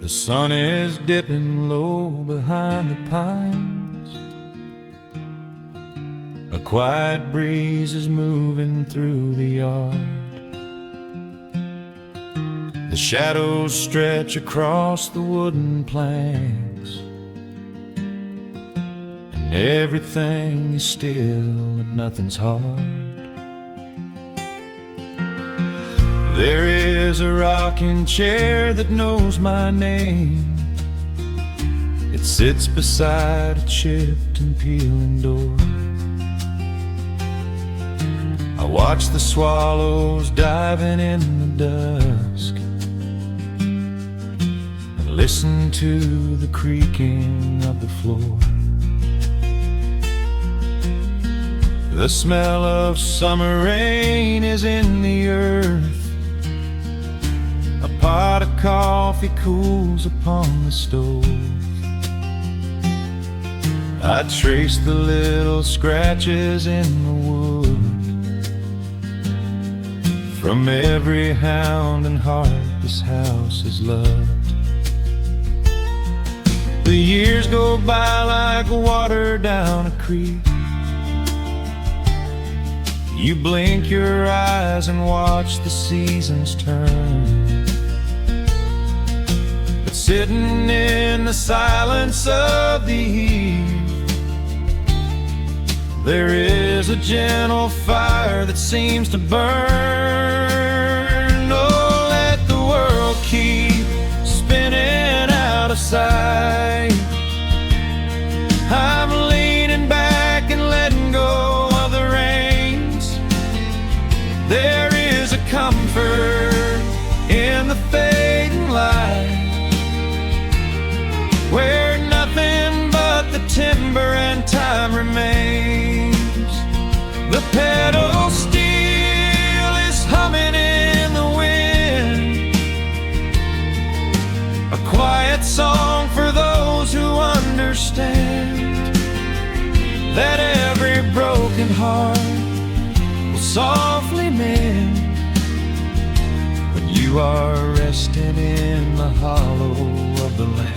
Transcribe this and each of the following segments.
The sun is dipping low behind the pines. A quiet breeze is moving through the yard. The shadows stretch across the wooden planks, and everything is still and nothing's hard. There is a rocking chair that knows my name. It sits beside a chipped and peeling door. I watch the swallows diving in the dusk and listen to the creaking of the floor. The smell of summer rain is in the earth. A pot of coffee cools upon the stove. I trace the little scratches in the wood from every hound and heart this house has loved. The years go by like water down a creek. You blink your eyes and watch the seasons turn. Sitting in the silence of the eve, there is a gentle fire that seems to burn. Oh, let the world keep spinning out of sight. I'm leaning back and letting go of the reins. There is a comfort in the fading light, where nothing but the timber and time remains. The pedal steel is humming in the wind, a quiet song for those who understand that every broken heart will softly mend when you are resting in the hollow of the land.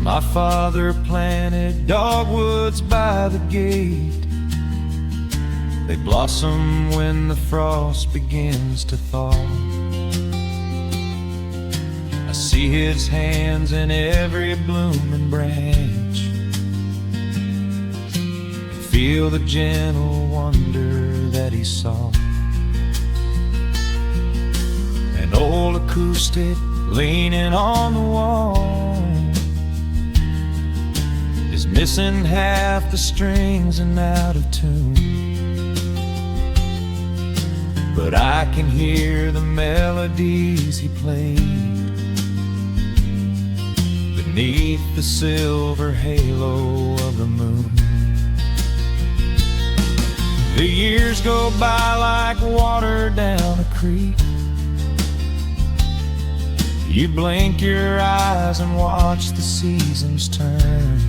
My father planted dogwoods by the gate. They blossom when the frost begins to thaw. I see his hands in every blooming branch and feel the gentle wonder that he saw. An old acoustic leaning on the wall is missing half the strings and out of tune, but I can hear the melodies he played beneath the silver halo of the moon. The years go by like water down a creek. You blink your eyes and watch the seasons turn.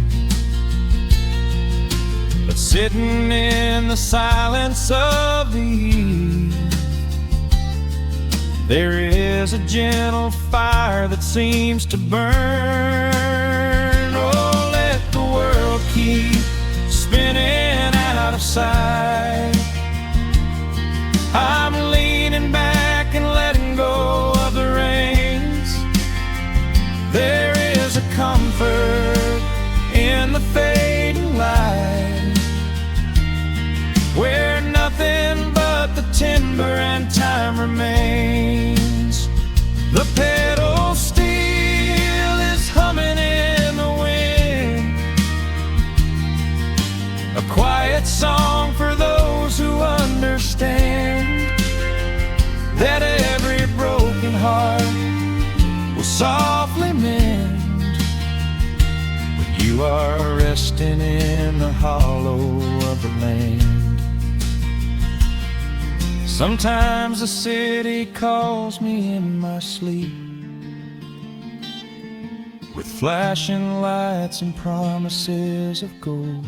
But sitting in the silence of the eve, there is a gentle fire that seems to burn. Oh, let the world keep spinning out of sight. I'm leaning back and letting go of the reins. There is a comfort in the fading light, where nothing but the timber and time remains. The pedal steel is humming in the wind, a quiet song for those who understand that every broken heart will softly mend when you are resting in the hollow of the land. Sometimes the city calls me in my sleep, with flashing lights and promises of gold.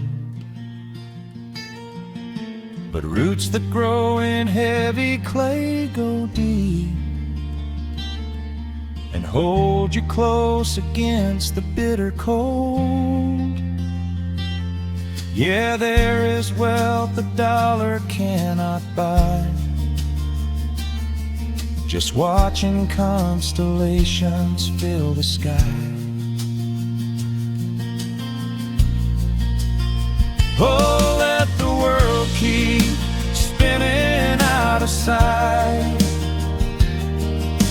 but roots that grow in heavy clay go deep and hold you close against the bitter cold. Yeah, there is wealth a dollar cannot buy, just watching constellations fill the sky. Oh, let the world keep spinning out of sight.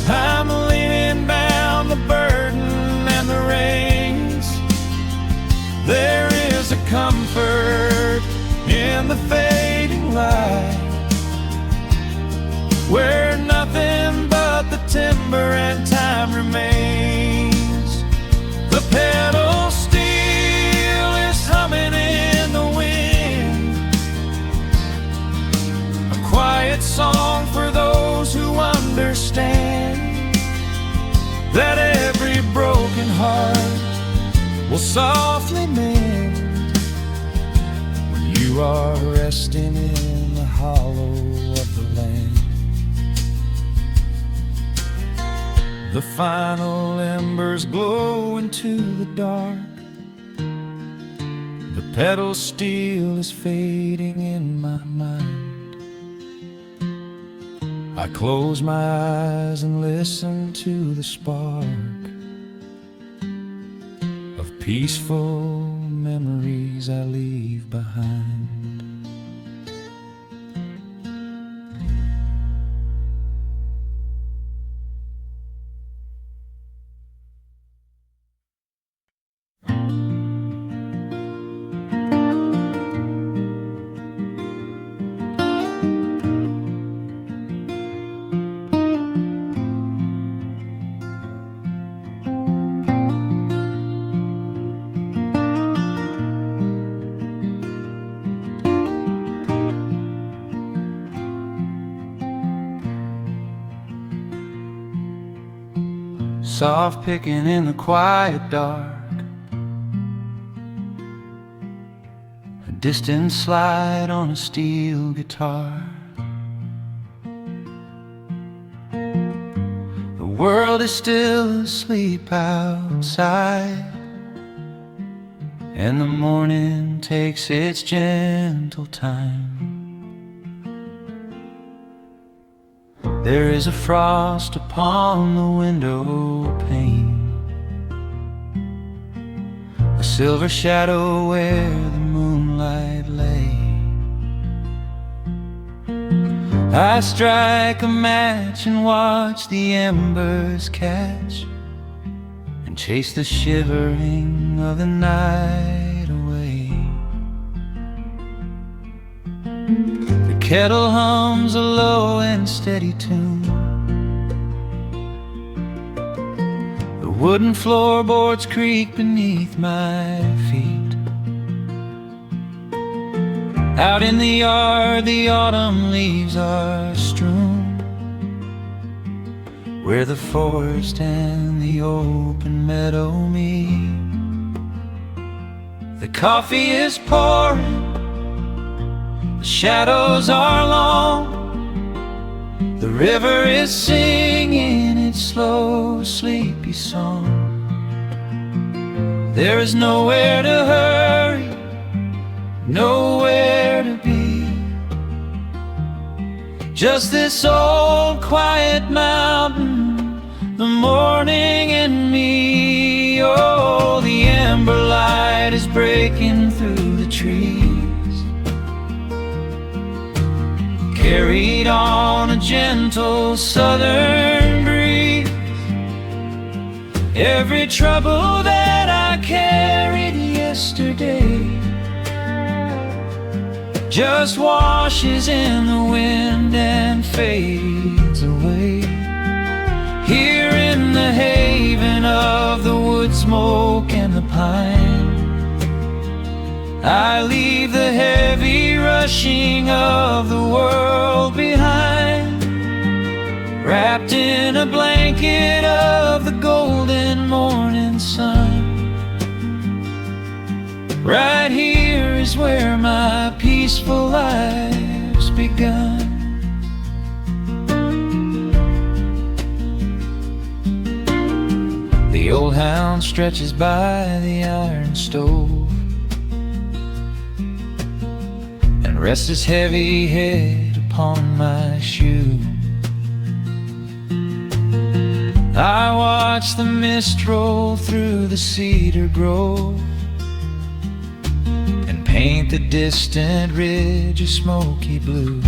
I'm leaning down the burden and the reins. There is a comfort in the fading light, where nothing but the timber and time remains. The pedal steel is humming in the wind, a quiet song for those who understand that every broken heart will softly mend when you are resting in the hollow of the land. The final embers glow into the dark. The pedal steel is fading in my mind. I close my eyes and listen to the spark of peaceful memories I leave behind. Soft picking in the quiet dark, a distant slide on a steel guitar. The world is still asleep outside, and the morning takes its gentle time. There is a frost upon the window pane, a silver shadow where the moonlight lay. I strike a match and watch the embers catch, and chase the shivering of the night away. The kettle hums a low and steady tune, the wooden floorboards creak beneath my feet. Out in the yard, the autumn leaves are strewn, where the forest and the open meadow meet. The coffee is pouring, the shadows are long, the river is singing its slow, sleepy song. There is nowhere to hurry, nowhere to be, just this old quiet mountain, the morning and me. Oh, the amber light is breaking through the trees, carried on a gentle southern breeze. Every trouble that I carried yesterday just washes in the wind and fades away. Here in the haven of the wood smoke and the pine, I leave the heavy rushing of the world behind, wrapped in a blanket of the golden morning sun. Right here is where my peaceful life begun. The old hound stretches by the iron stove and rests his heavy head upon my shoe. I watch the mist roll through the cedar grove and paint the distant ridge a smoky blue.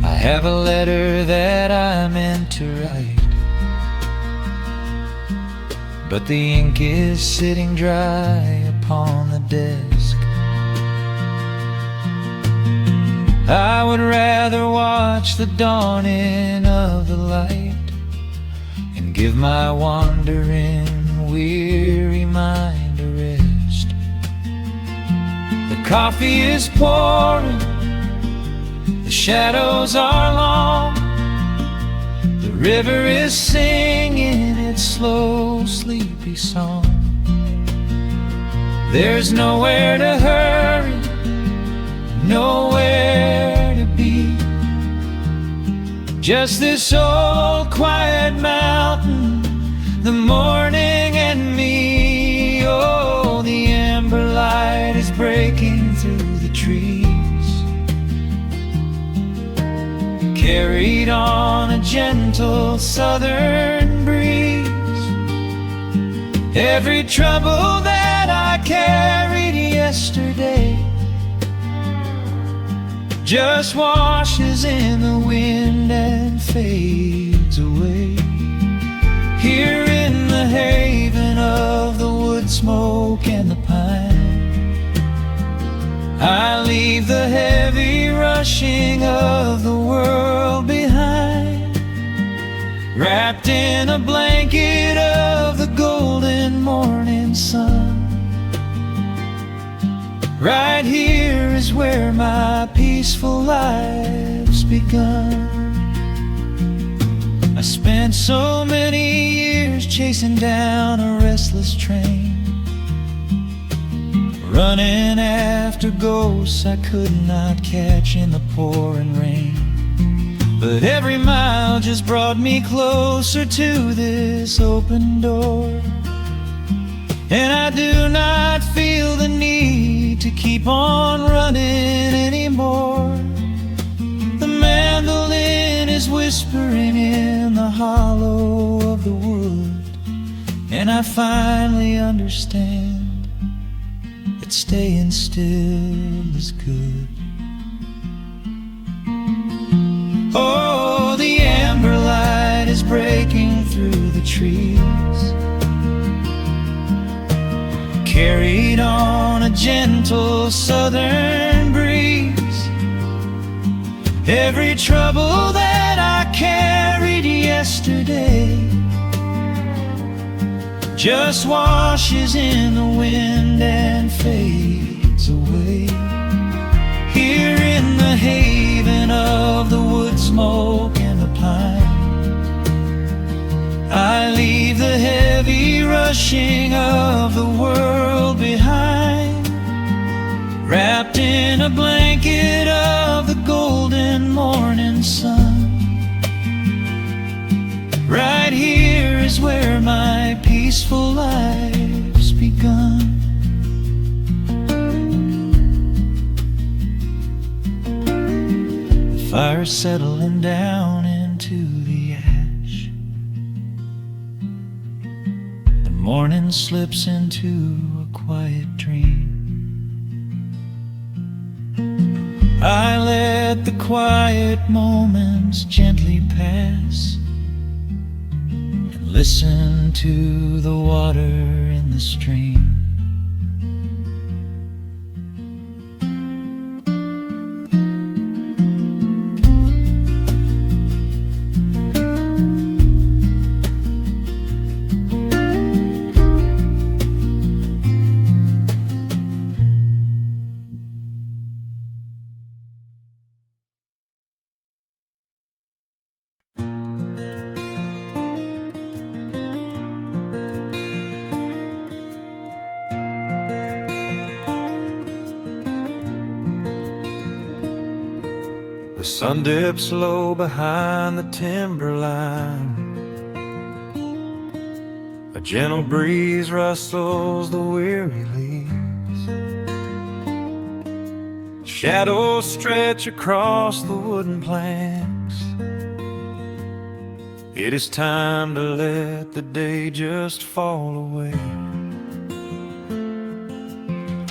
I have a letter that I meant to write, but the ink is sitting dry upon the desk. I would rather watch the dawning of the light and give my wandering, weary mind a rest. The coffee is pouring, the shadows are long, the river is singing its slow, sleepy song. There's nowhere to hurry, nowhere to be, just this old quiet mountain, the morning and me. Oh, the amber light is breaking through the trees, carried on a gentle southern breeze. Every trouble that I carried yesterday just washes in the wind and fades away. Here in the haven of the wood smoke and the pine, I leave the heavy rushing of the world behind, wrapped in a blanket of the golden morning sun. Right here is where my peaceful life's begun. I spent so many years chasing down a restless train, running after ghosts I could not catch in the pouring rain. But every mile just brought me closer to this open door, and I do not feel the need to keep on running anymore. The mandolin is whispering in the hollow of the wood, and I finally understand that staying still is good. Oh, the amber light is breaking through the trees, carried on a gentle southern breeze. Every trouble that I carried yesterday just washes in the wind and fades away. Here in the haven of the wood smoke and the pine, I leave the heavy rushing of the world behind, wrapped in a blanket of the golden morning sun. Right here is where my peaceful life's begun. The fire's settling down into the ash, the morning slips into a quiet dream. I let the quiet moments gently pass and listen to the water in the stream. Sun dips low behind the timberline. A gentle breeze rustles the weary leaves. Shadows stretch across the wooden planks. It is time to let the day just fall away.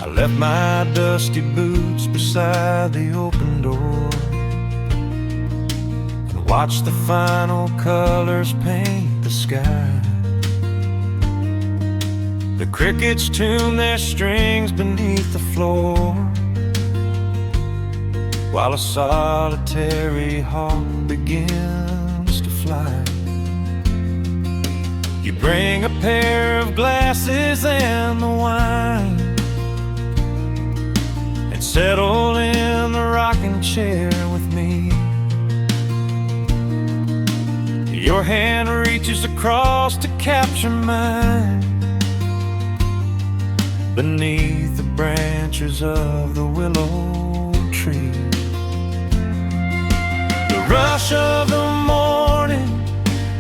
I left my dusty boots beside the open door and watched the final colors paint the sky. The crickets tune their strings beneath the floor, while a solitary hawk begins to fly. You bring a pair of glasses and the wine, and settle in the rocking chair with me. Your hand reaches across to capture mine beneath the branches of the willow tree. The rush of the morning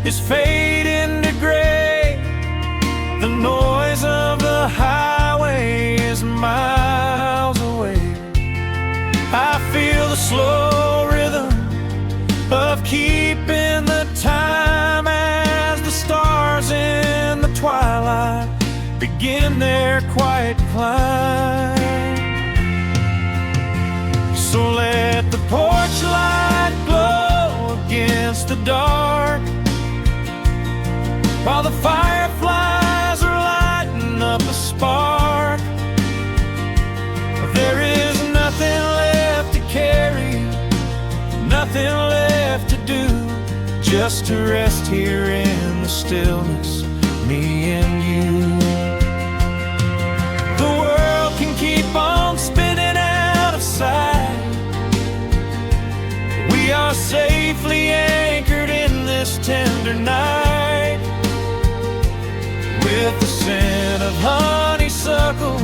is fading to gray. The noise of the highway is miles away. I feel the slow rhythm of keeping the time as the stars in the twilight begin their quiet climb. So let the porch light glow against the dark, while the fireflies are lighting up a spark. There is nothing left to carry, nothing left to do, just to rest here in the stillness, me and you. The world can keep on spinning out of sight. We are safely anchored in this tender night. With the scent of honeysuckle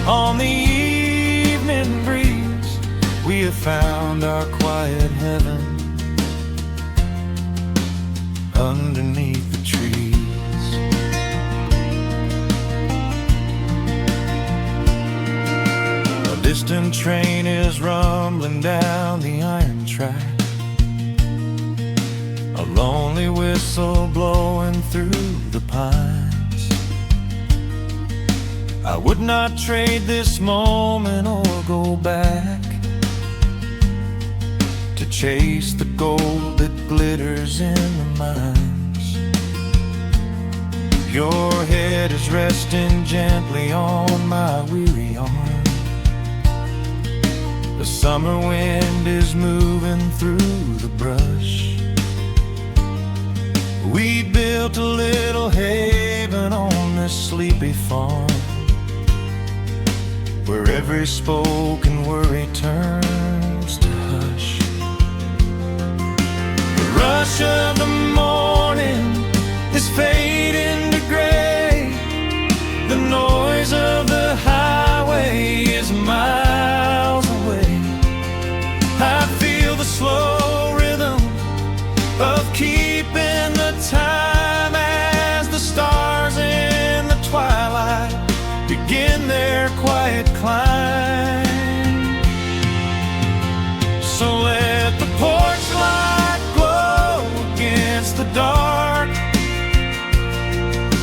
on the evening breeze, we have found our quiet heaven underneath the trees. A distant train is rumbling down the iron track, a lonely whistle blowing through the pines. I would not trade this moment or go back to chase the gold that glitters in the mines. Your head is resting gently on my weary arm. The summer wind is moving through the brush. We built a little haven on this sleepy farm, where every spoken worry turns to hush. The rush of the morning is fading to gray. The noise of the highway is miles away. I feel the slow rhythm of keeping the time as the stars in the twilight begin their quiet climb. So let the porch light glow against the dark,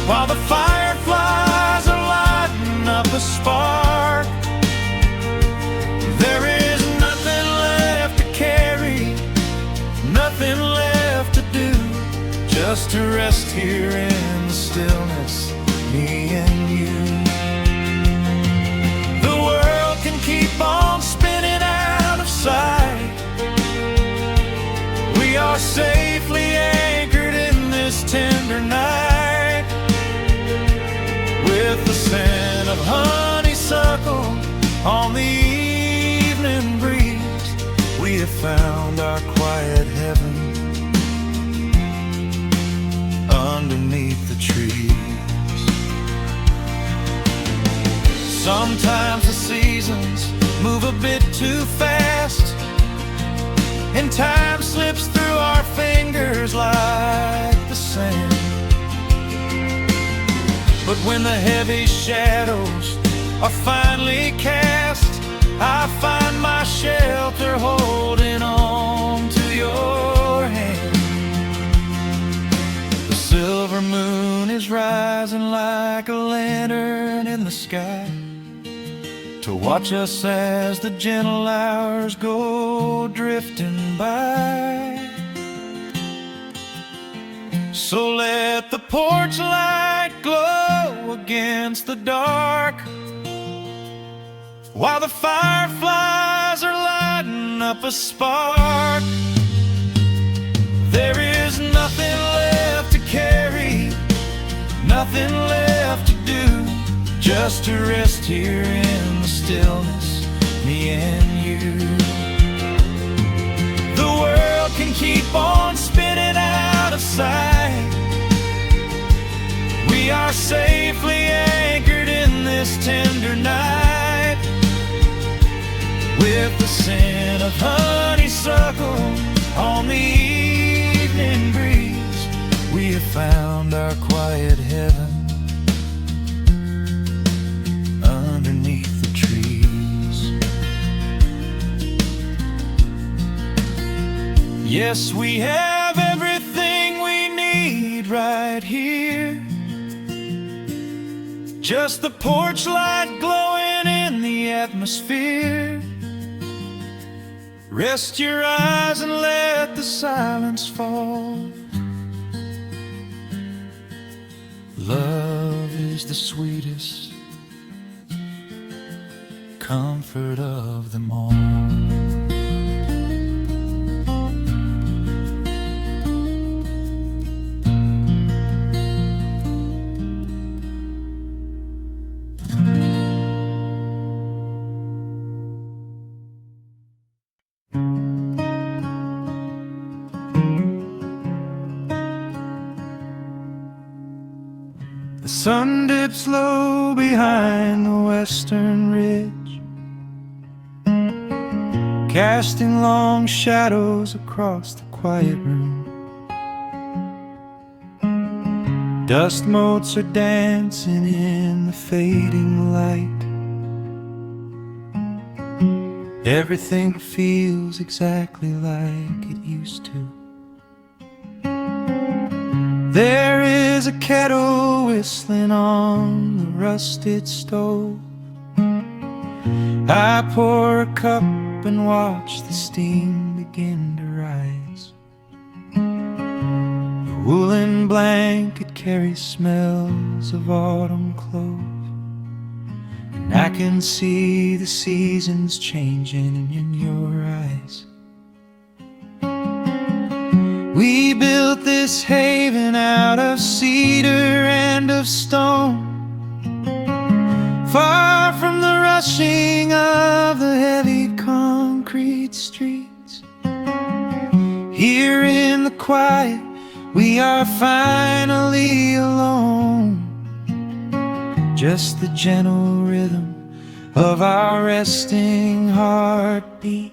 while the fireflies are lighting up a spark. There is nothing left to carry, nothing left to do, just to rest here in the stillness, me and you. Keep on spinning out of sight. We are safely anchored in this tender night. With the scent of honeysuckle on the evening breeze, we have found our quiet heaven underneath the trees. Sometimes the seasons move a bit too fast, and time slips through our fingers like the sand. But when the heavy shadows are finally cast, I find my shelter holding on to your hand. The silver moon is rising like a lantern in the sky to watch us as the gentle hours go drifting by. So let the porch light glow against the dark, while the fireflies are lighting up a spark. There is nothing left to carry, nothing left to do, just to rest here in the stillness, me and you. The world can keep on spinning out of sight. We are safely anchored in this tender night, with the scent of honeysuckle on the evening breeze. We have found our quiet heaven underneath the trees. Yes, we have everything we need right here. Just the porch light glowing in the atmosphere. Rest your eyes and let the silence fall. Love is the sweetest comfort of them all. The sun dips low behind the western ridge, casting long shadows across the quiet room. Dust motes are dancing in the fading light. Everything feels exactly like it used to. There is a kettle whistling on the rusted stove. I pour a cup and watch the steam begin to rise. The woolen blanket carries smells of autumn clothes, and I can see the seasons changing in your eyes. We built this haven out of cedar and of stone, far from the rushing of the heavy concrete streets. Here in the quiet, we are finally alone. Just the gentle rhythm of our resting heartbeats.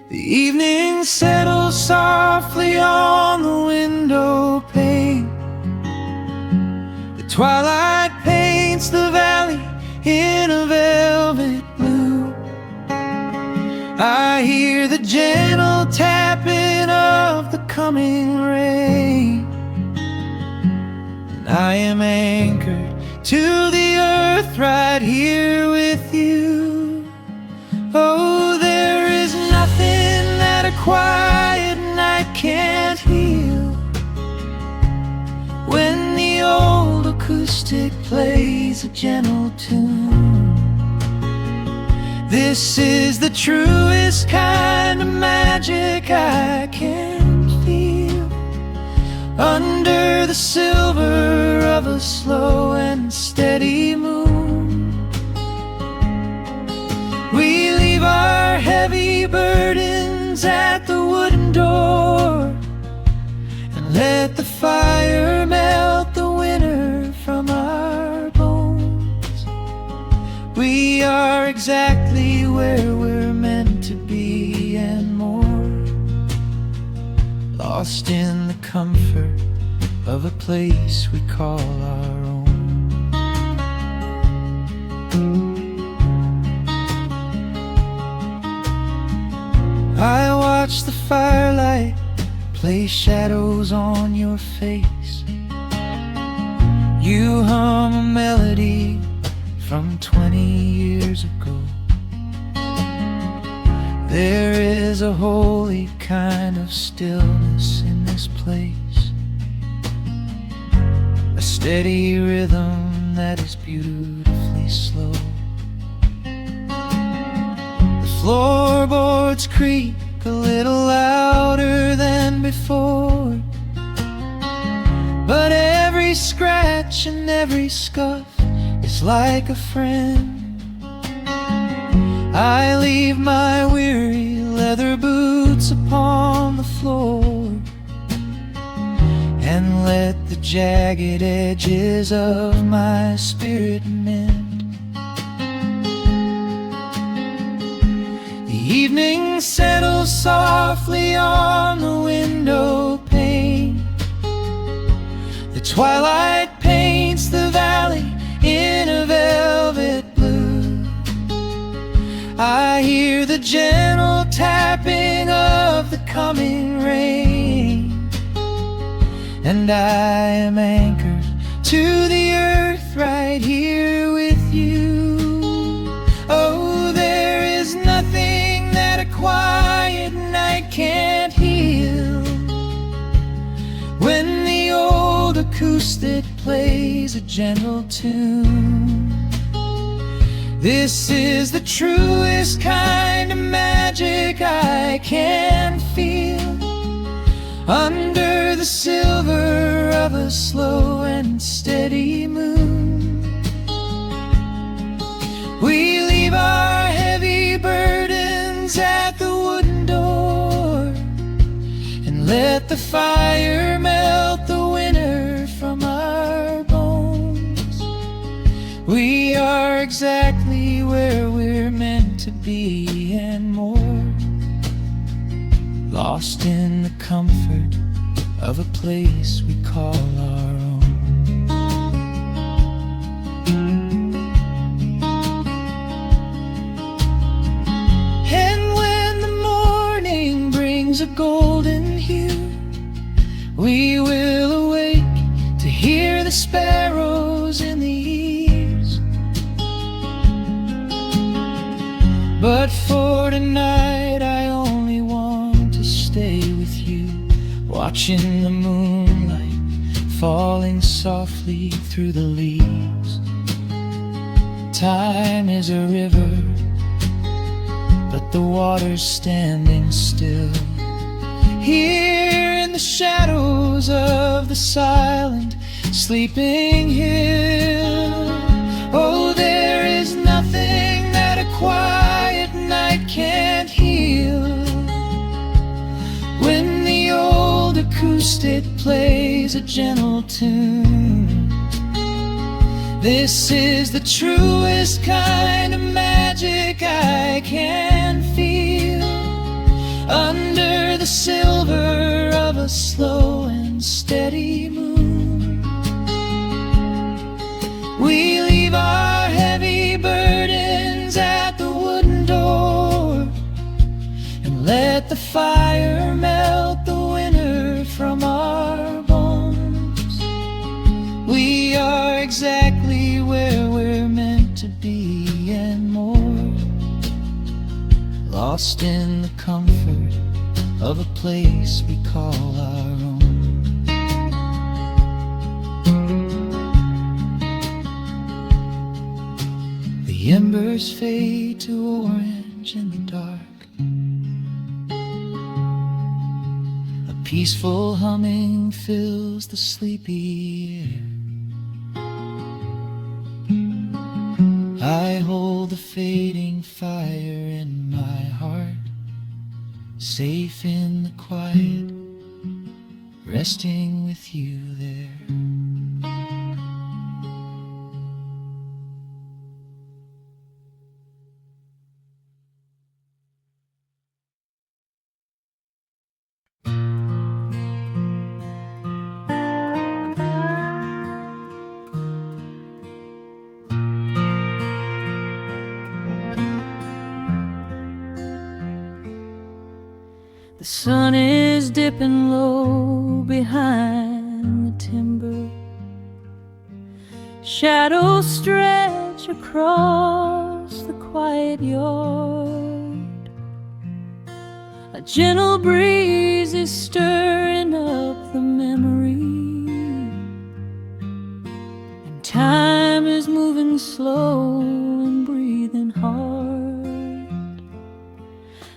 The evening settles softly on the window pane. The twilight paints the valley in a velvet blue. I hear the gentle tapping of the coming rain, and I am anchored to the earth right here with you. Oh, there is nothing that a quiet night can't heal, when the old acoustic plays a gentle tune. This is the truest kind of magic I can feel, under the silver of a slow and steady moon. We leave our heavy burdens at the wooden door, and let the fire melt the winter from our bones. We are exactly where we're lost in the comfort of a place we call our own. I watch the firelight play shadows on your face. You hum a melody from 20 years ago. There is a holy kind of stillness in this place, a steady rhythm that is beautifully slow. The floorboards creak a little louder than before, but every scratch and every scuff is like a friend. I leave my weary leather boots upon the floor and let the jagged edges of my spirit mend. The evening settles softly on the window pane. The twilight paints the valley in a velvet blue. I hear the gentle tapping of the coming rain, and I am anchored to the earth right here with you. Oh, there is nothing that a quiet night can't heal. When the old acoustic plays a gentle tune, this is the truest kind of magic I can feel. Under the silver of a slow and steady moon, we leave our heavy burdens at the wooden door and let the fire melt the winter from our bones. We are exactly where we're meant to be and more, lost in the comfort of a place we call our own. And when the morning brings a golden hue, we will awake to hear the sparrows in the eaves. But for tonight I only want to stay with you, watching the moonlight falling softly through the leaves. Time is a river, but the water's standing still. Here in the shadows of the silent sleeping hill, oh, there is nothing that a quiet night can't heal. When the old acoustic plays a gentle tune, this is the truest kind of magic I can feel. Under the silver of a slow and steady moon, we leave our heavy burdens at the wooden door and let the fire melt the winter from our bones. We are exactly where we're meant to be and more, lost in the comfort of a place we call our own. The embers fade to orange in the dark. A peaceful humming fills the sleepy air. I hold the fading fire in my heart, safe in the quiet, resting with you there. sun is dipping low behind the timber. Shadows stretch across the quiet yard. A gentle breeze is stirring up the memory, and time is moving slow and breathing hard.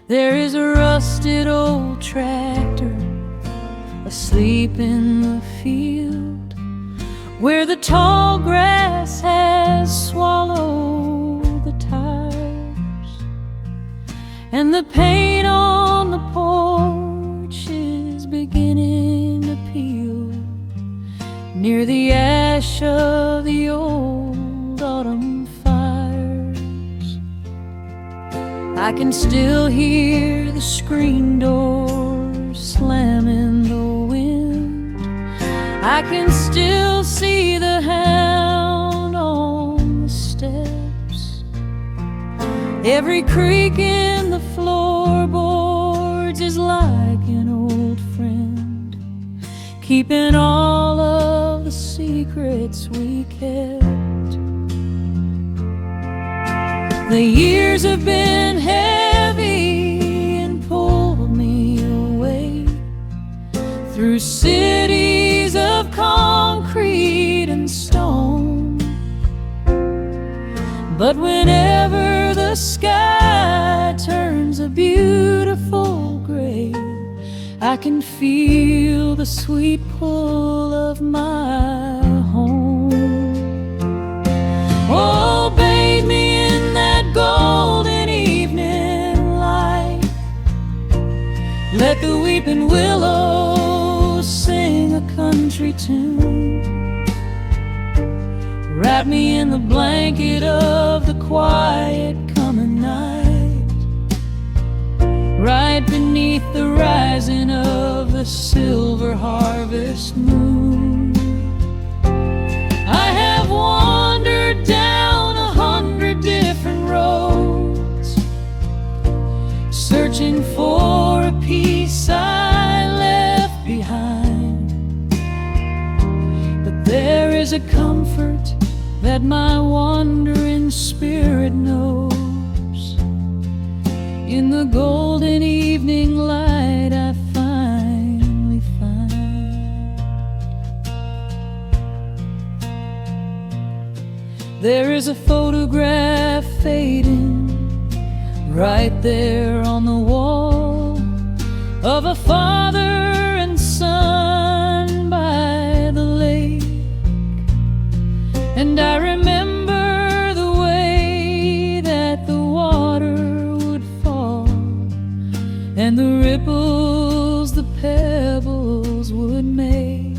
There is a rusted old tractor asleep in the field, where the tall grass has swallowed the tires, and the paint on the porch is beginning to peel near the ash of the old autumn fires. I can still hear the screen door slam in the wind. I can still see the hound on the steps. Every creak in the floorboards is like an old friend, keeping all of the secrets we kept. The years have been heavy and pulled me away through cities of concrete and stone. But whenever the sky turns a beautiful gray, I can feel the sweet pull of my home. Oh, bathe me in that golden evening light. Let the weeping willows sing a country tune. Wrap me in the blanket of the quiet coming night, right beneath the rising of the silver harvest moon. I have wandered down 100 different roads, searching for a piece I left behind. But there is a comfort that my wandering spirit knows. In the golden evening light I finally find. There is a photograph fading right there on the wall, of a father and son by the lake. And I remember the way that the water would fall, and the ripples the pebbles would make.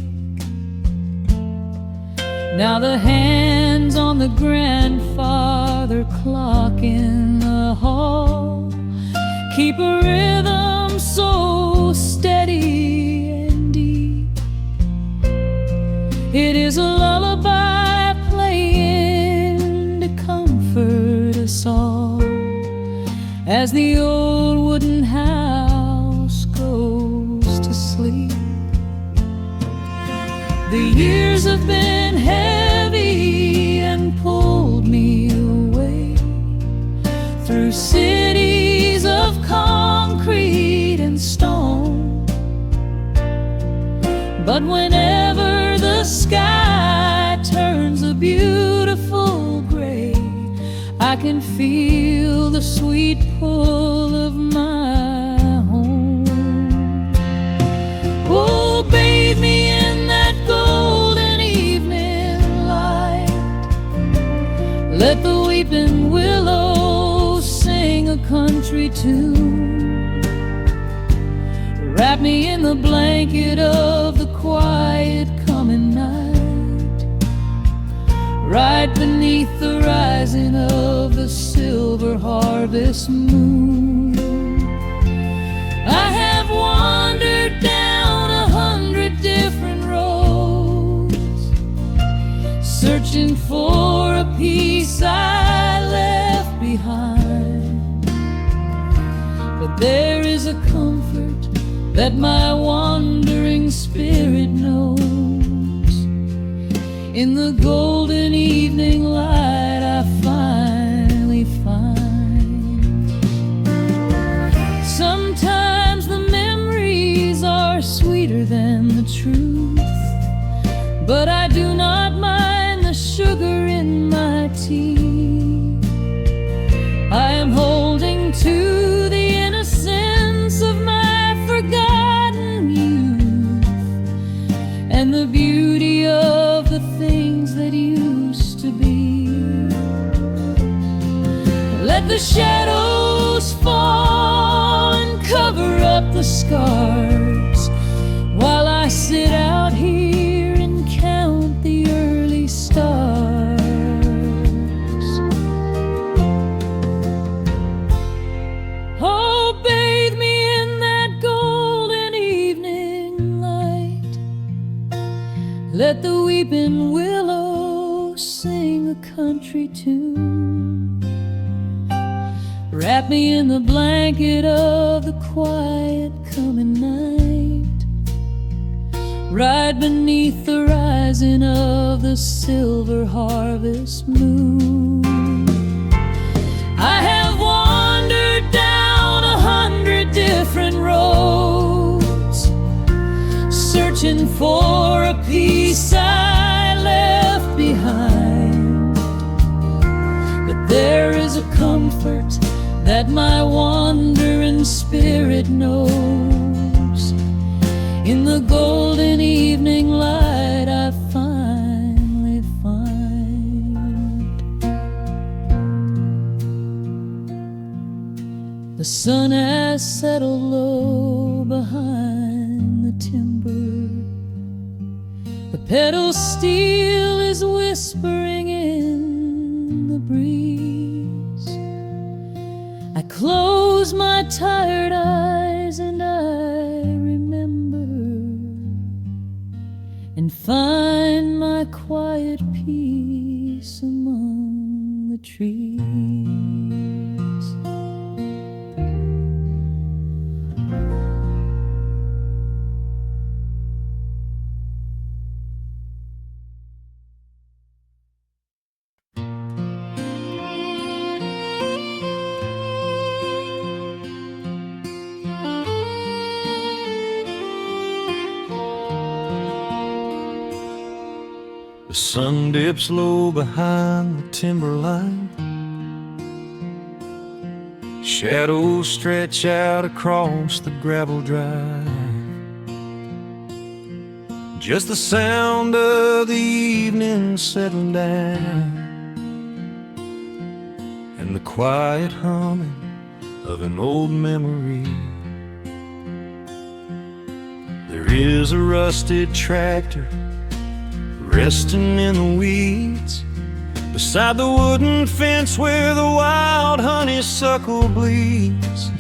Now the hands on the grandfather clock in the hall keep a rhythm so steady and deep. It is a lullaby playing to comfort us all as the old wooden house goes to sleep. The years have been heavy and pulled me away through cities of concrete and stone. But whenever the sky turns a beautiful gray, I can feel the sweet pull of my home. Oh, bathe me in that golden evening light. Let the weeping willows sing a country tune. Wrap me in the blanket of the quiet coming night, right beneath the rising of the silver harvest moon. I have wandered down 100 different roads, searching for a piece I left behind. But there is a comfort that my wandering spirit knows. In the golden evening light I finally find. Sometimes the memories are sweeter than the truth, but I do not mind the sugar in my tea. I am holding to the innocence of my forgotten youth, and the beauty of the things that used to be. Let the shadows fall and cover up the scars, while I sit out here and count the early stars. Oh, bathe me in that golden evening light. Let the weeping willow sing a country tune. Wrap me in the blanket of the quiet coming night. Ride beneath the rising of the silver harvest moon. I have wandered down 100 different roads, searching for a peace I left behind. But there is a comfort that my wandering spirit knows. In the golden evening light I finally find. The sun has settled low behind the timber. The pedal steel is whispering in the breeze. I close my tired eyes and I remember, and find my quiet peace among the trees. The sun dips low behind the timberline. Shadows stretch out across the gravel drive. Just the sound of the evening settling down, and the quiet humming of an old memory. There is a rusted tractor resting in the weeds beside the wooden fence where the wild honeysuckle bleeds.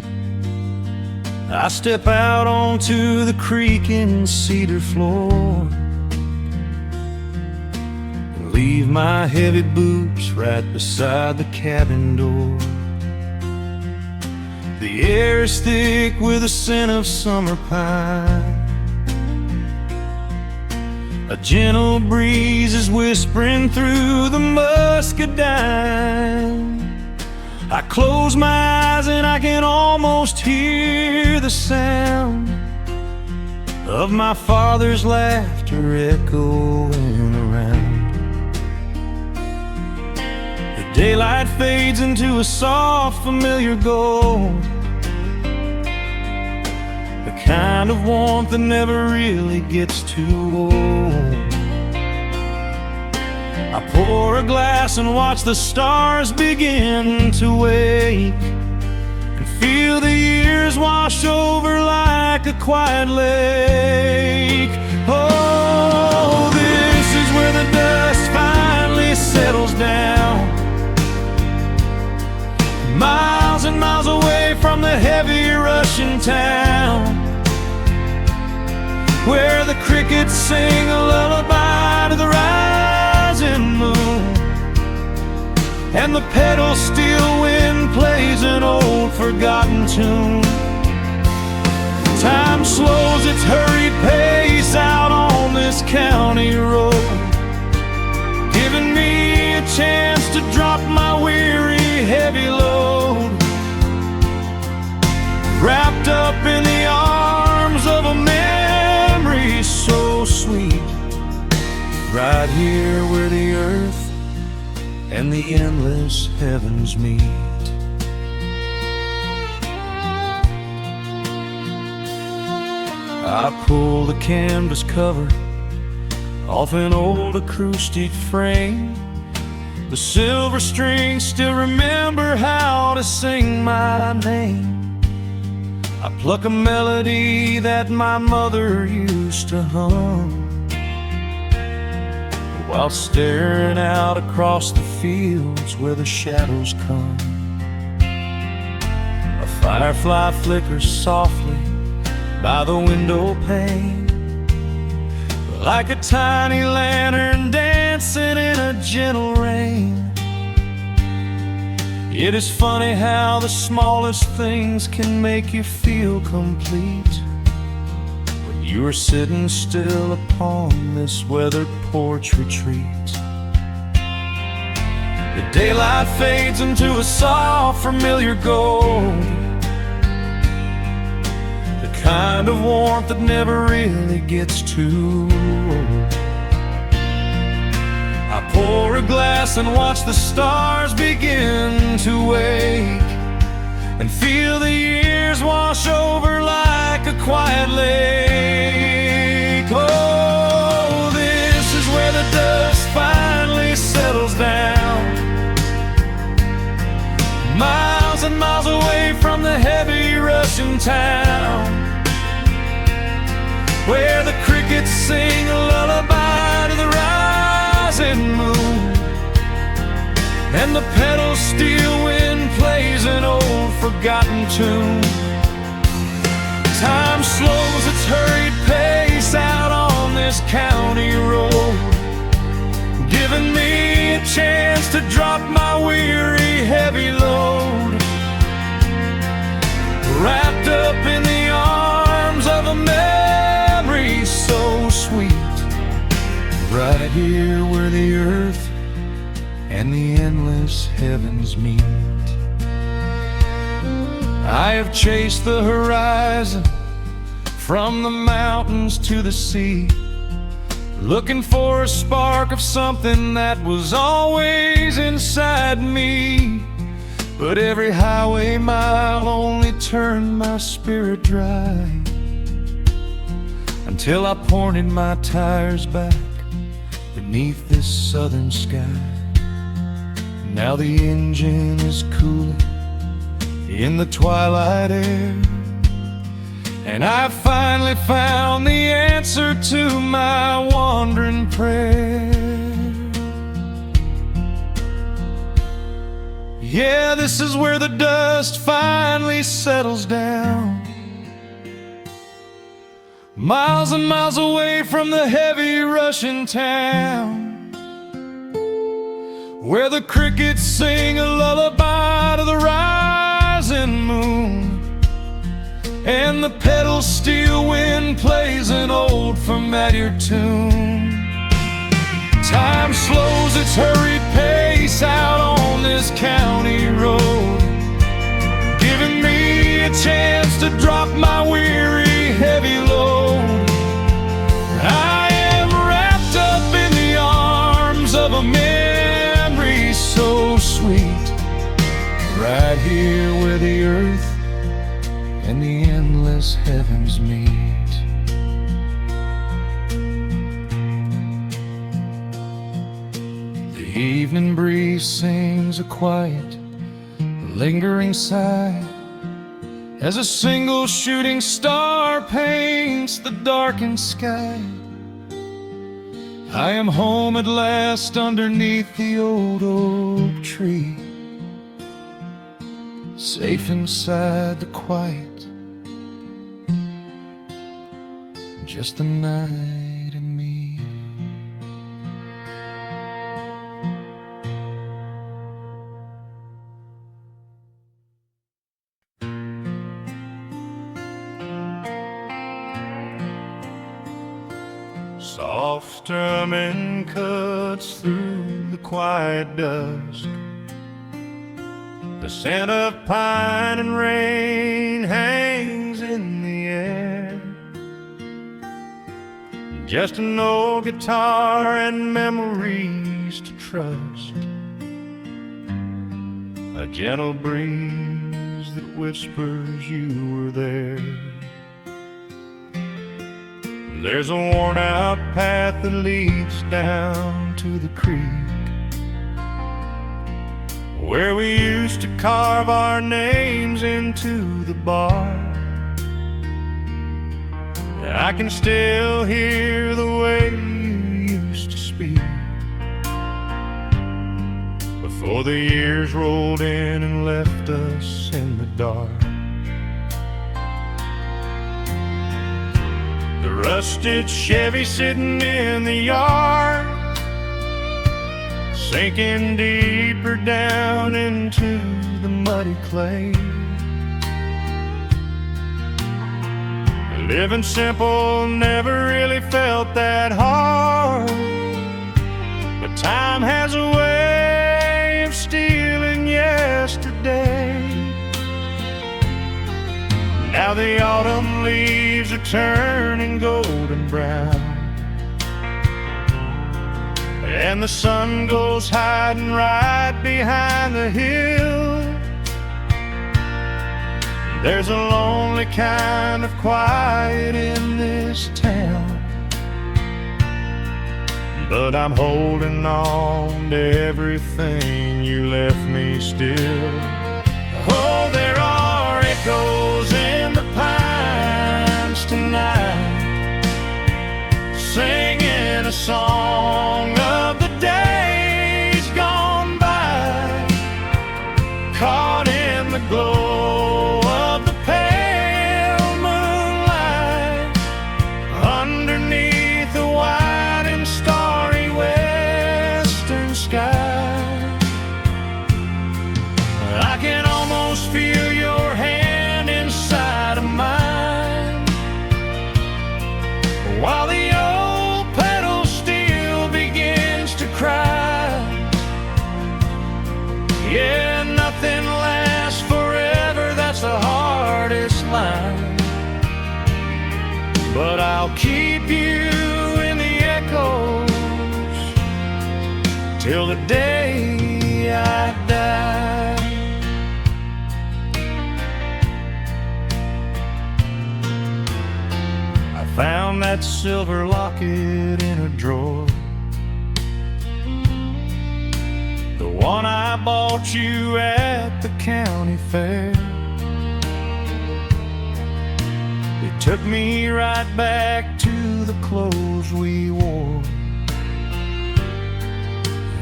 I step out onto the creaking cedar floor and leave my heavy boots right beside the cabin door. The air is thick with the scent of summer pine. A gentle breeze is whispering through the muscadine. I close my eyes and I can almost hear the sound of my father's laughter echoing around. The daylight fades into a soft, familiar gold, the kind of warmth that never really gets too old. I pour a glass and watch the stars begin to wake, and feel the years wash over like a quiet lake. Oh, this is where the dust finally settles down, miles and miles away from the heavy Russian town, where the crickets sing a lullaby to the rising moon, and the pedal steel wind plays an old forgotten tune. Time slows its hurried pace out on this county road, giving me a chance to drop my weary, heavy load, wrapped up in the arms of a memory so sweet, right here where the earth and the endless heavens meet. I pull the canvas cover off an old acoustic frame. The silver strings still remember how to sing my name. I pluck a melody that my mother used to hum while staring out across the fields where the shadows come. A firefly flickers softly by the window pane, like a tiny lantern dancing in a gentle rain. It is funny how the smallest things can make you feel complete when you are sitting still upon this weathered porch retreat. The daylight fades into a soft, familiar gold, kind of warmth that never really gets too old. I pour a glass and watch the stars begin to wake, and feel the years wash over like a quiet lake. Oh, this is where the dust finally settles down, miles and miles away from the heavy Russian town, where the crickets sing a lullaby to the rising moon, and the pedal steel wind plays an old forgotten tune. Time slows its hurried pace out on this county road, giving me a chance to drop my weary, heavy load, wrapped up in the arms of a memory so sweet, right here where the earth and the endless heavens meet. I have chased the horizon from the mountains to the sea, looking for a spark of something that was always inside me. But every highway mile only turned my spirit dry, until I pointed my tires back beneath this southern sky. Now the engine is cooling in the twilight air, and I finally found the answer to my wandering prayer. Yeah, this is where the dust finally settles down, miles and miles away from the heavy Russian town, where the crickets sing a lullaby to the rising moon, and the pedal steel wind plays an old familiar tune. Time slows its hurried pace out on this county road, giving me a chance to drop my weary, heavy load. I am wrapped up in the arms of a memory so sweet, right here where the earth and the endless heavens meet. The evening breeze sings a quiet, lingering sigh as a single shooting star paints the darkened sky. I am home at last underneath the old oak tree, safe inside the quiet, just the night and me. humming cuts through the quiet dusk. The scent of pine and rain hangs in the air. Just an old guitar and memories to trust. A gentle breeze that whispers you were there. There's a worn-out path that leads down to the creek, where we used to carve our names into the bark. I can still hear the way you used to speak before the years rolled in and left us in the dark. The rusted Chevy sitting in the yard, sinking deeper down into the muddy clay. Living simple never really felt that hard, but time has a way of stealing yesterday. Now the autumn leaves are turning golden brown, and the sun goes hiding right behind the hill. There's a lonely kind of quiet in this town, but I'm holding on to everything you left me still. Oh, there are echoes in the pines tonight, singing a song of the days gone by, caught in the glow of the pale moonlight, underneath the wide and starry western sky. I can almost feel your hand inside of mine, while the old pedal steel begins to cry. Yeah, nothing lasts forever, that's the hardest line, but I'll keep you in the echoes till the day I die. Found that silver locket in a drawer, the one I bought you at the county fair. It took me right back to the clothes we wore,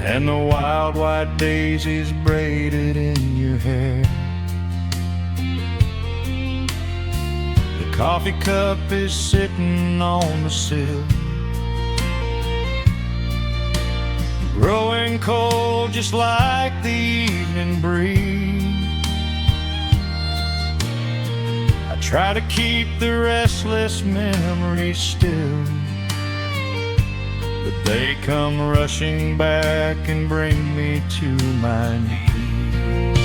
and the wild white daisies braided in your hair. Coffee cup is sitting on the sill, growing cold just like the evening breeze. I try to keep the restless memories still, but they come rushing back and bring me to my knees.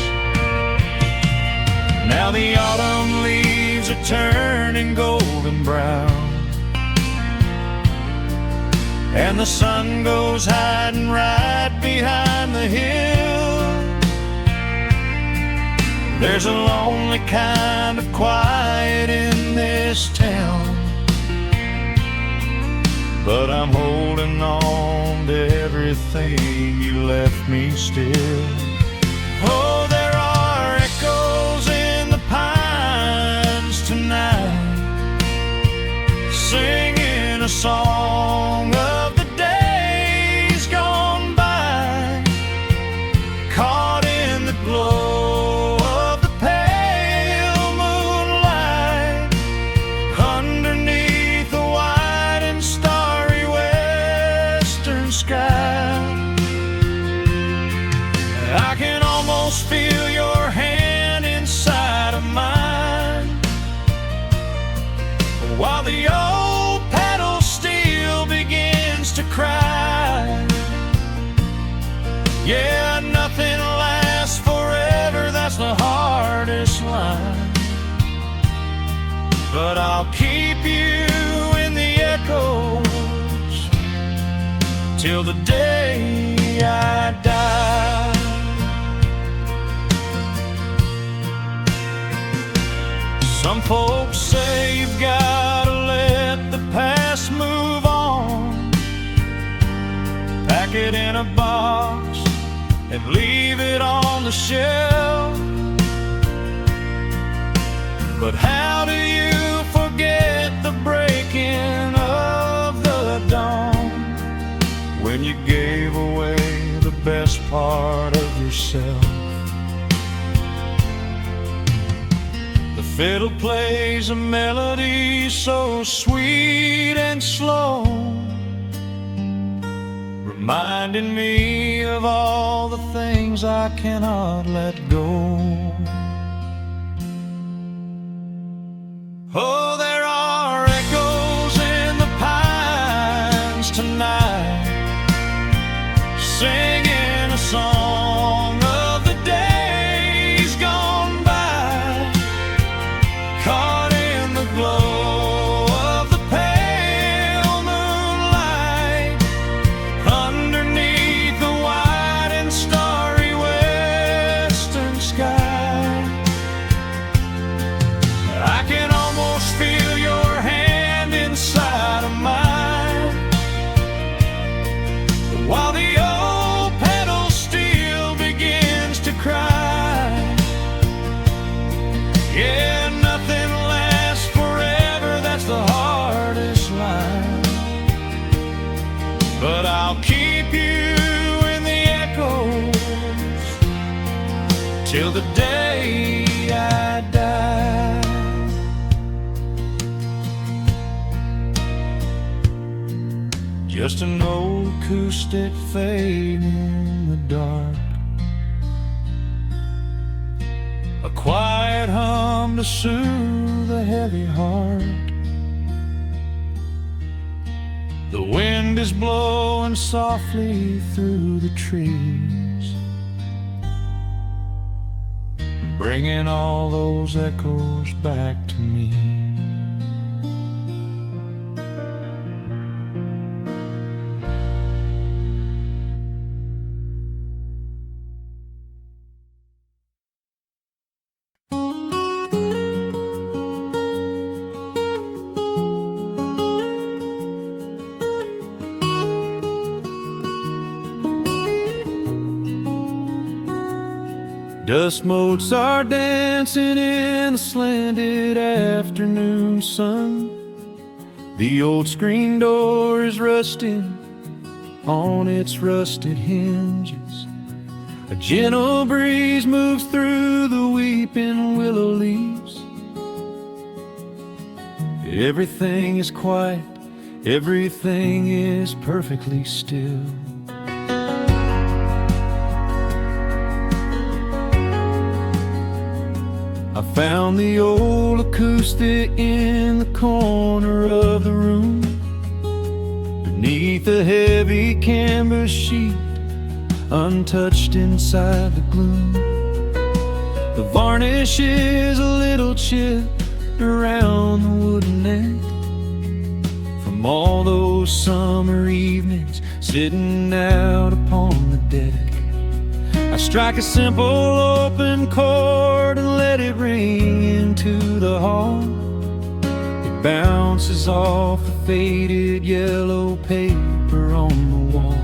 Now the autumn leaves are turning golden brown, and the sun goes hiding right behind the hill. There's a lonely kind of quiet in this town, but I'm holding on to everything you left me still. Oh, there are echoes in the pines tonight, singing a song of the days gone by, caught in the glow of the pale moonlight, underneath the wide and starry western sky. I can almost feel your hand inside of mine, while the old pedal steel begins to cry. Yeah, nothing lasts forever, that's the hardest line. But I'll keep you in the echoes till the day I die. Some folks say you've gotta let the past move on, pack it in a box and leave it on the shelf. But how do you forget the breaking of the dawn, when you gave away the best part of yourself? The fiddle plays a melody so sweet and slow, reminding me of all the things I cannot let go. Oh, there are echoes in the pines tonight, singing a song of the days gone by, caught in the glow of the pale moonlight, underneath the wide and starry western sky. I can almost feel your hand inside of mine, while the old pedal steel begins to cry. Yeah, nothing lasts forever, that's the hardest line. But I'll keep you in the echoes till the day I die. Just an old acoustic fading in the dark, a quiet hum to soothe a heavy heart. The wind is blowing softly through the trees, bringing all those echoes back to me. Dust motes are dancing in the slanted afternoon sun. The old screen door is rusting on its rusted hinges. A gentle breeze moves through the weeping willow leaves. Everything is quiet, everything is perfectly still. I found the old acoustic in the corner of the room, beneath a heavy canvas sheet, untouched inside the gloom. The varnish is a little chipped around the wooden neck, from all those summer evenings sitting out upon the deck. I strike a simple open chord and let it ring into the hall. It bounces off the faded yellow paper on the wall.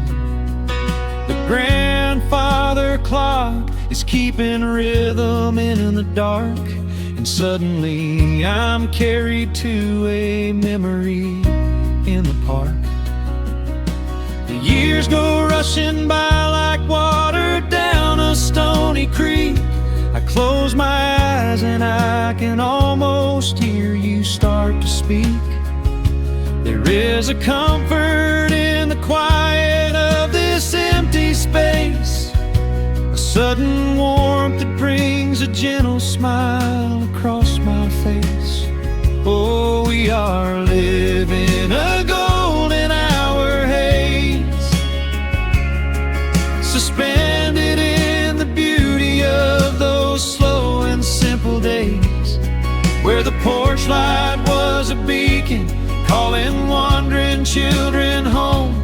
The grandfather clock is keeping rhythm in the dark, and suddenly I'm carried to a memory in the park. The years go rushing by like water down a stony creek. I close my eyes and I can almost hear you start to speak. There is a comfort in the quiet of this empty space, a sudden warmth that brings a gentle smile across my face. Oh, we are living a golden hour haze, suspended days, where the porch light was a beacon calling wandering children home,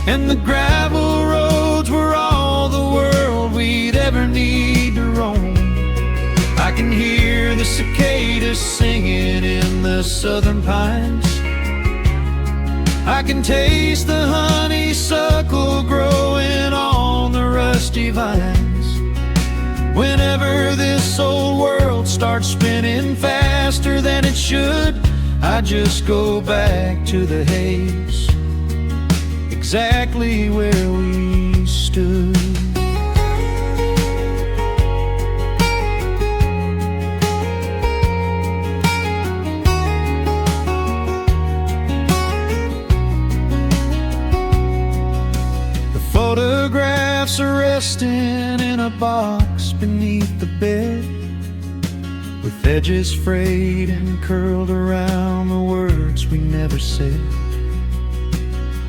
and the gravel roads were all the world we'd ever need to roam. I can hear the cicadas singing in the southern pines. I can taste the honeysuckle growing on the rusty vines. Whenever this old world starts spinning faster than it should, I just go back to the haze, exactly where we stood. Photographs are resting in a box beneath the bed, with edges frayed and curled around the words we never said.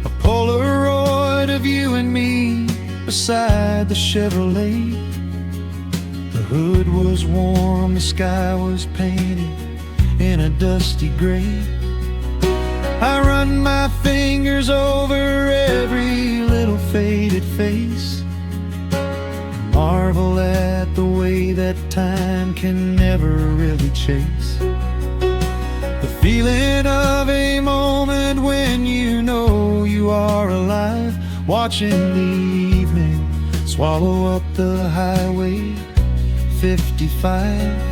A Polaroid of you and me beside the Chevrolet. The hood was warm, the sky was painted in a dusty gray. I run my fingers over every little faded face, marvel at the way that time can never really chase. The feeling of a moment when you know you are alive, watching the evening swallow up the highway 55.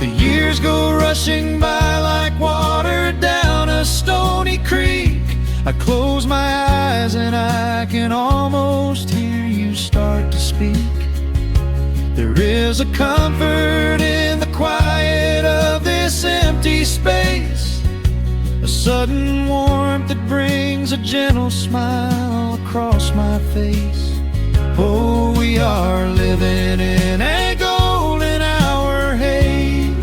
The years go rushing by like water down a stony creek. I close my eyes and I can almost hear you start to speak. There is a comfort in the quiet of this empty space, a sudden warmth that brings a gentle smile across my face. Oh, we are living in a golden hour haze,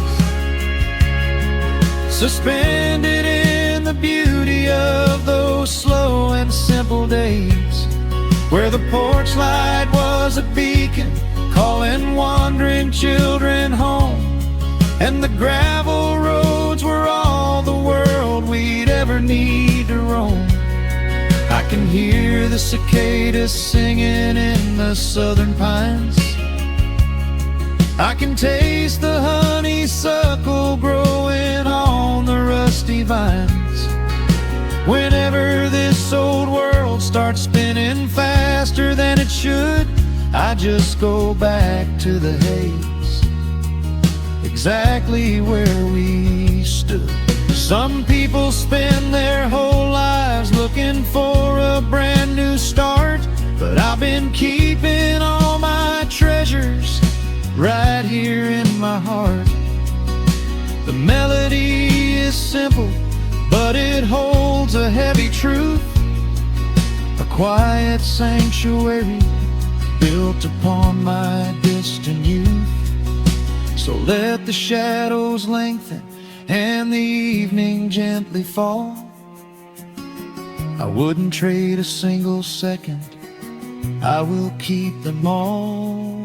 suspended in the beauty of those slow and simple days, where the porch light was a beacon calling wandering children home, and the gravel roads were all the world we'd ever need to roam. I can hear the cicadas singing in the southern pines. I can taste the honeysuckle growing on the rusty vines. Whenever this old world starts spinning faster than it should, I just go back to the haze, exactly where we stood. Some people spend their whole lives looking for a brand new start, but I've been keeping all my treasures right here in my heart. The melody is simple, but it holds a heavy truth, a quiet sanctuary built upon my distant youth. So let the shadows lengthen and the evening gently fall. I wouldn't trade a single second, I will keep them all.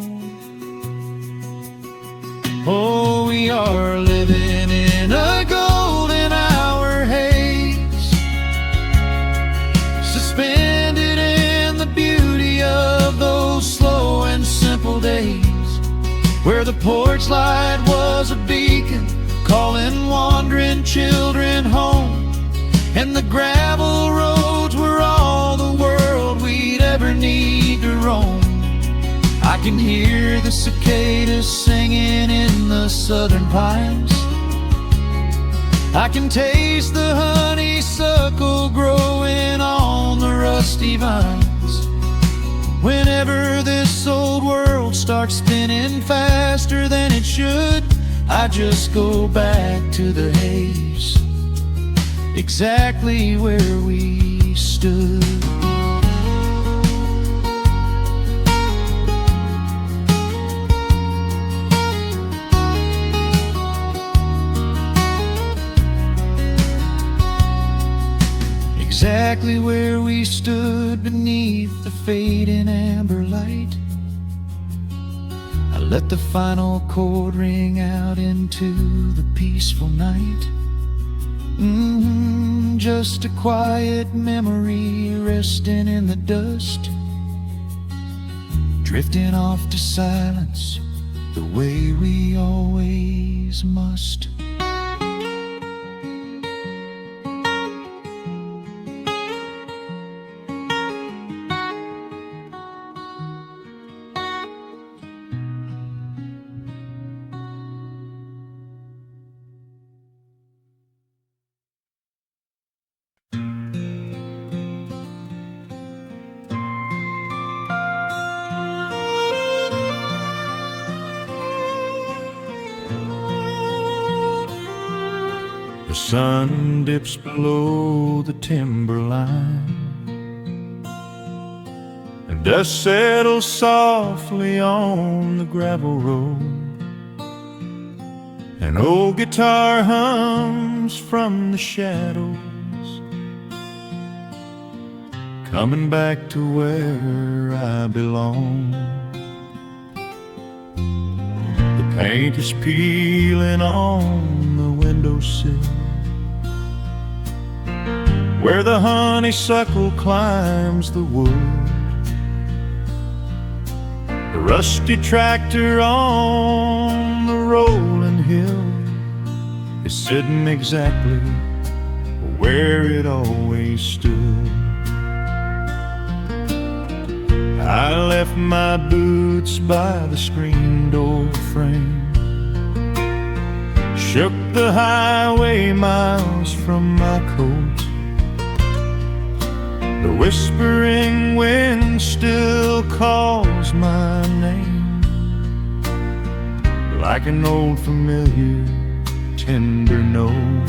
Oh, we are living in a golden hour haze, suspended in the beauty of those slow and simple days, where the porch light was a beacon calling wandering children home, and the gravel roads were all the world we'd ever need to roam. I can hear the cicadas singing in the southern pines. I can taste the honeysuckle growing on the rusty vines. Whenever this old world starts spinning faster than it should, I just go back to the haze, exactly where we stood. Exactly where we stood beneath the fading amber light. I let the final chord ring out into the peaceful night. Just a quiet memory resting in the dust, drifting off to silence the way we always must. The sun dips below the timberline, and dust settles softly on the gravel road. An old guitar hums from the shadows, coming back to where I belong. The paint is peeling on the windowsill, where the honeysuckle climbs the wood. The rusty tractor on the rolling hill is sitting exactly where it always stood. I left my boots by the screen door frame, shook the highway miles from my coat. The whispering wind still calls my name, like an old familiar tender note.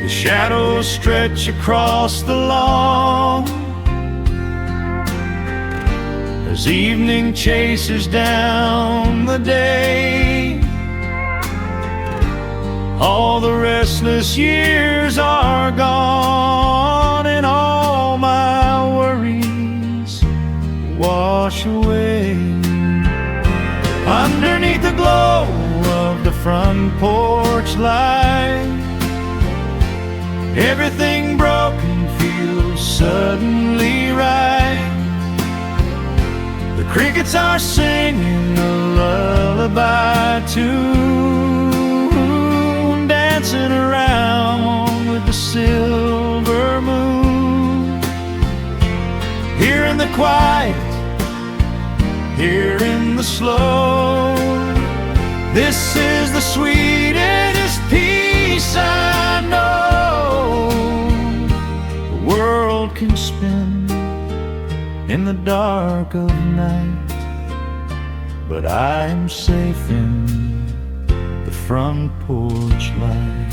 The shadows stretch across the lawn as evening chases down the day. All the restless years are gone, and all my worries wash away. Underneath the glow of the front porch light, everything broken feels suddenly right. The crickets are singing a lullaby tune, dancing around with the silver moon. Here in the quiet, here in the slow, this is the sweetest peace I know. The world can spin in the dark of night, but I'm safe in the front porch light.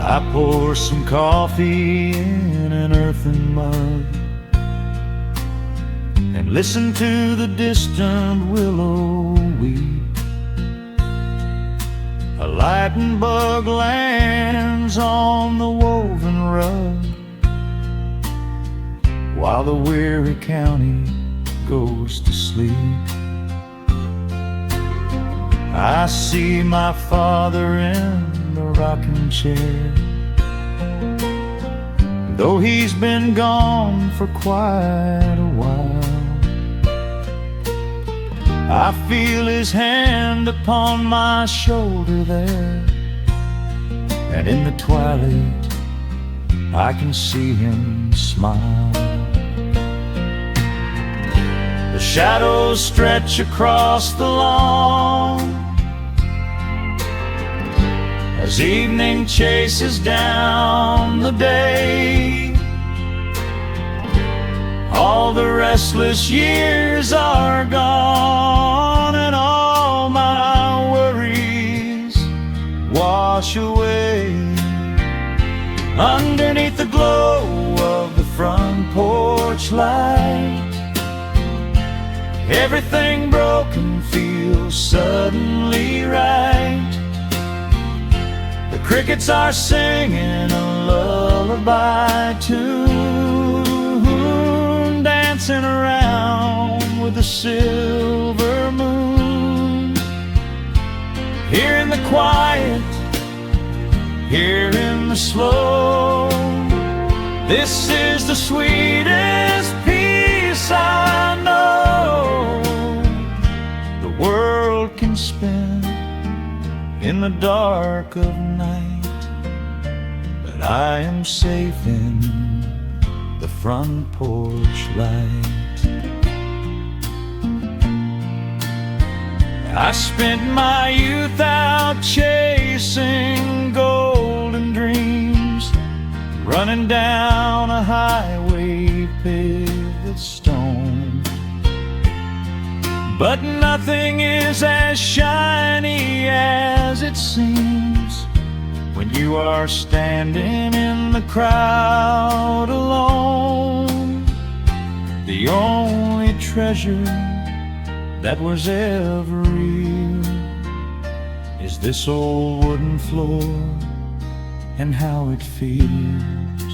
I pour some coffee in an earthen mug and listen to the distant willow weep. A lightning bug lands on the woven rug, while the weary county goes to sleep. I see my father in the rocking chair, though he's been gone for quite a while. I feel his hand upon my shoulder there, and in the twilight I can see him smile. The shadows stretch across the lawn as evening chases down the day. All the restless years are gone, and all my worries wash away. Underneath the glow of the front porch light, everything broken feels suddenly right. The crickets are singing a lullaby tune, dancing around with the silver moon. Here in the quiet, here in the slow, this is the sweetest peace I know. The world can spin in the dark of night, but I am safe in the front porch light. I spent my youth out chasing golden dreams, running down a highway paved with stone. But nothing is as shiny as it seems when you are standing in the crowd alone. The only treasure that was ever real is this old wooden floor and how it feels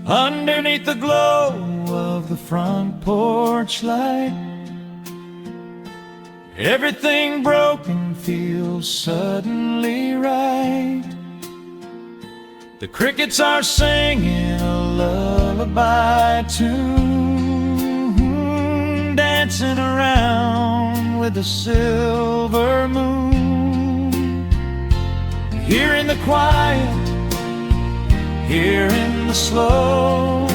underneath the glow of the front porch light. Everything broken feels suddenly right. The crickets are singing a lullaby tune, dancing around with the silver moon. Here in the quiet, here in the slow,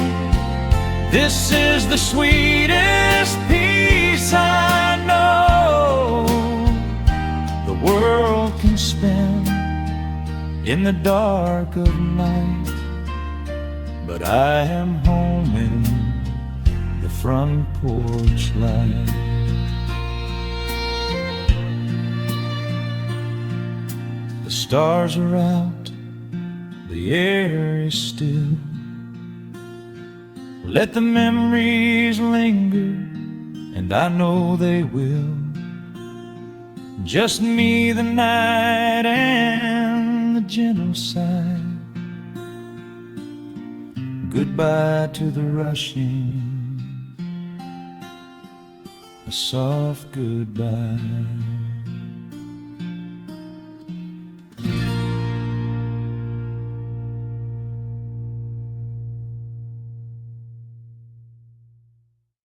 this is the sweetest peace I know. The world can spin in the dark of night, but I am home in the front porch light. The stars are out, the air is still. Let the memories linger, and I know they will. Just me, the night, and the gentle sigh. Goodbye to the rushing, a soft goodbye.